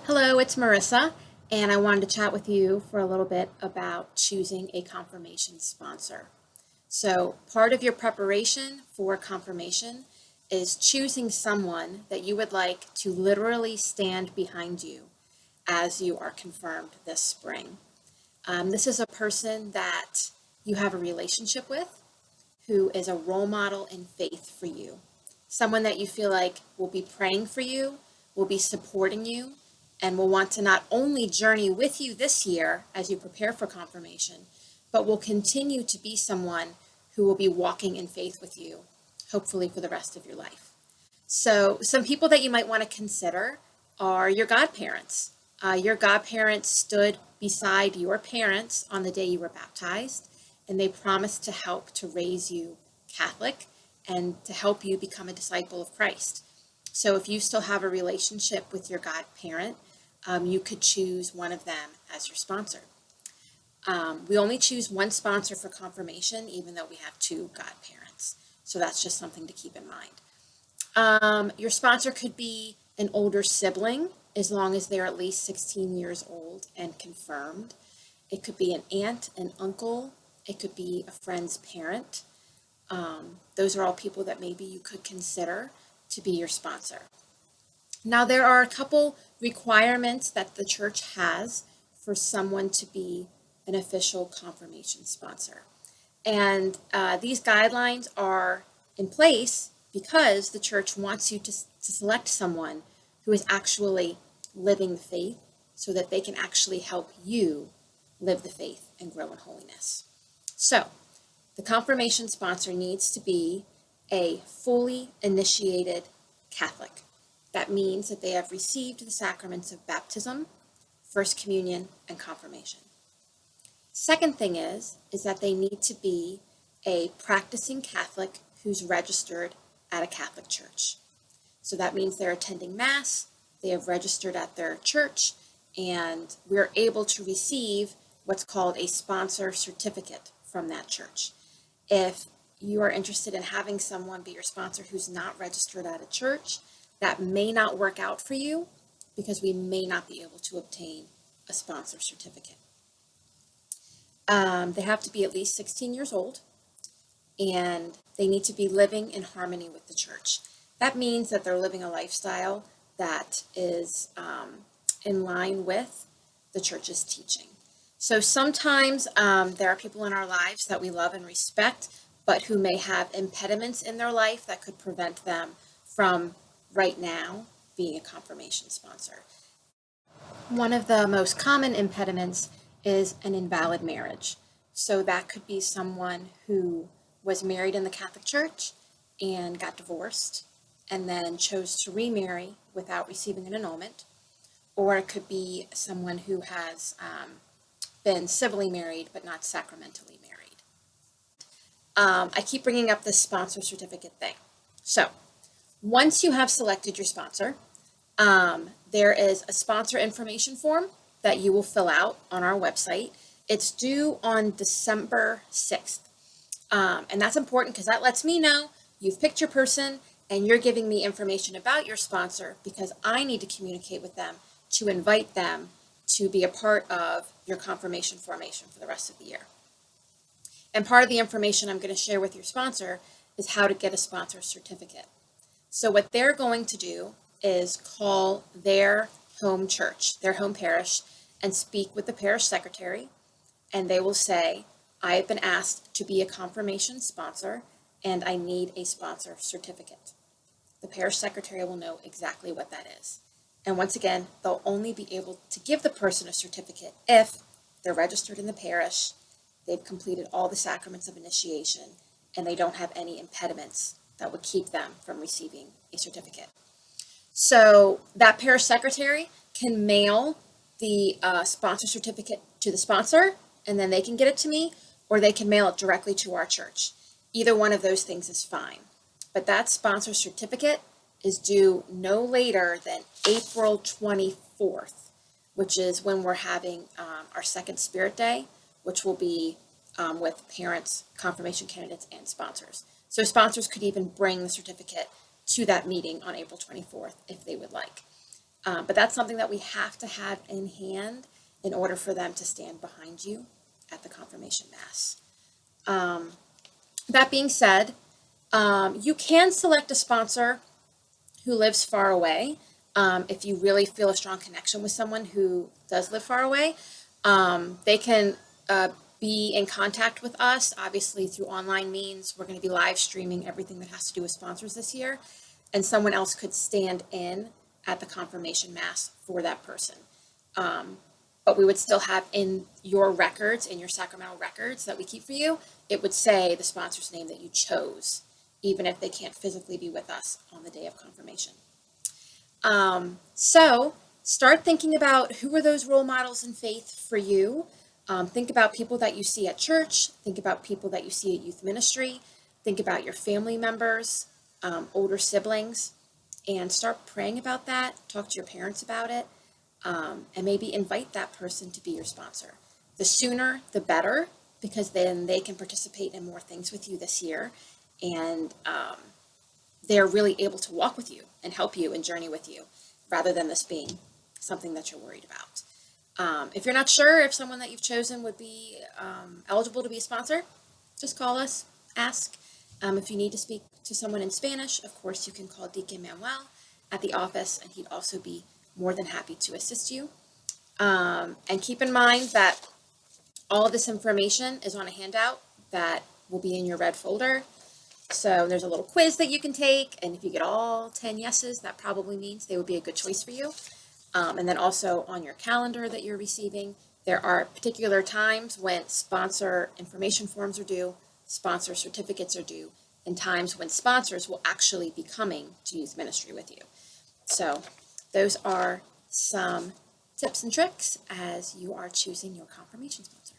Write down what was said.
Hello, it's Marissa, and I wanted to chat with you for a little bit about choosing a confirmation sponsor. So, part of your preparation for confirmation is choosing someone that you would like to literally stand behind you as you are confirmed this spring. This is a person that you have a relationship with who is a role model in faith for you. Someone that you feel like will be praying for you, will be supporting you, and will want to not only journey with you this year as you prepare for confirmation, but will continue to be someone who will be walking in faith with you, hopefully for the rest of your life. So, some people that you might want to consider are your godparents. Your godparents stood beside your parents on the day you were baptized, and they promised to help to raise you Catholic and to help you become a disciple of Christ. So, if you still have a relationship with your godparent, you could choose one of them as your sponsor. We only choose one sponsor for confirmation, even though we have two godparents. So, that's just something to keep in mind. Your sponsor could be an older sibling, as long as they're at least 16 years old and confirmed. It could be an aunt, an uncle. It could be a friend's parent. Those are all people that maybe you could consider to be your sponsor. Now, there are a couple requirements that the church has for someone to be an official confirmation sponsor. And these guidelines are in place because the church wants you to select someone who is actually living the faith so that they can actually help you live the faith and grow in holiness. So, the confirmation sponsor needs to be a fully initiated Catholic. That means that they have received the sacraments of baptism, First Communion, and confirmation. Second thing is that they need to be a practicing Catholic who's registered at a Catholic church. So that means they're attending Mass, they have registered at their church, and we're able to receive what's called a sponsor certificate from that church. If you are interested in having someone be your sponsor who's not registered at a church, that may not work out for you because we may not be able to obtain a sponsor certificate. They have to be at least 16 years old, and they need to be living in harmony with the church. That means that they're living a lifestyle that is in line with the church's teaching. So sometimes there are people in our lives that we love and respect, but who may have impediments in their life that could prevent them from right now being a confirmation sponsor. One of the most common impediments is an invalid marriage. So that could be someone who was married in the Catholic Church and got divorced and then chose to remarry without receiving an annulment. Or it could be someone who has been civilly married but not sacramentally married. I keep bringing up this sponsor certificate thing. So once you have selected your sponsor, there is a sponsor information form that you will fill out on our website. It's due on December 6th. And that's important because that lets me know you've picked your person and you're giving me information about your sponsor because I need to communicate with them to invite them to be a part of your confirmation formation for the rest of the year. And part of the information I'm going to share with your sponsor is how to get a sponsor certificate. So what they're going to do is call their home church, their home parish, and speak with the parish secretary, and they will say, I have been asked to be a confirmation sponsor, and I need a sponsor certificate. The parish secretary will know exactly what that is. And once again, they'll only be able to give the person a certificate if they're registered in the parish, they've completed all the sacraments of initiation, and they don't have any impediments that would keep them from receiving a certificate. So that parish secretary can mail the sponsor certificate to the sponsor, and then they can get it to me, or they can mail it directly to our church. Either one of those things is fine. But that sponsor certificate is due no later than April 24th, which is when we're having our second Spirit Day, which will be with parents, confirmation candidates, and sponsors. So sponsors could even bring the certificate to that meeting on April 24th if they would like. But that's something that we have to have in hand in order for them to stand behind you at the confirmation mass. That being said, you can select a sponsor who lives far away. If you really feel a strong connection with someone who does live far away, they can be in contact with us, obviously through online means. We're going to be live streaming everything that has to do with sponsors this year, and someone else could stand in at the confirmation mass for that person. But we would still have in your records, in your sacramental records that we keep for you, it would say the sponsor's name that you chose, even if they can't physically be with us on the day of confirmation. So start thinking about who are those role models in faith for you. Think about people that you see at church. Think about people that you see at youth ministry. Think about your family members, older siblings, and start praying about that. Talk to your parents about it, and maybe invite that person to be your sponsor. The sooner, the better, because then they can participate in more things with you this year, and they're really able to walk with you and help you and journey with you, rather than this being something that you're worried about. If you're not sure if someone that you've chosen would be eligible to be a sponsor, just call us, ask. If you need to speak to someone in Spanish, of course, you can call Deacon Manuel at the office, and he'd also be more than happy to assist you. And keep in mind that all of this information is on a handout that will be in your red folder. So there's a little quiz that you can take, and if you get all 10 yeses, that probably means they would be a good choice for you. And then also on your calendar that you're receiving, there are particular times when sponsor information forms are due, sponsor certificates are due, and times when sponsors will actually be coming to youth ministry with you. So those are some tips and tricks as you are choosing your confirmation sponsor.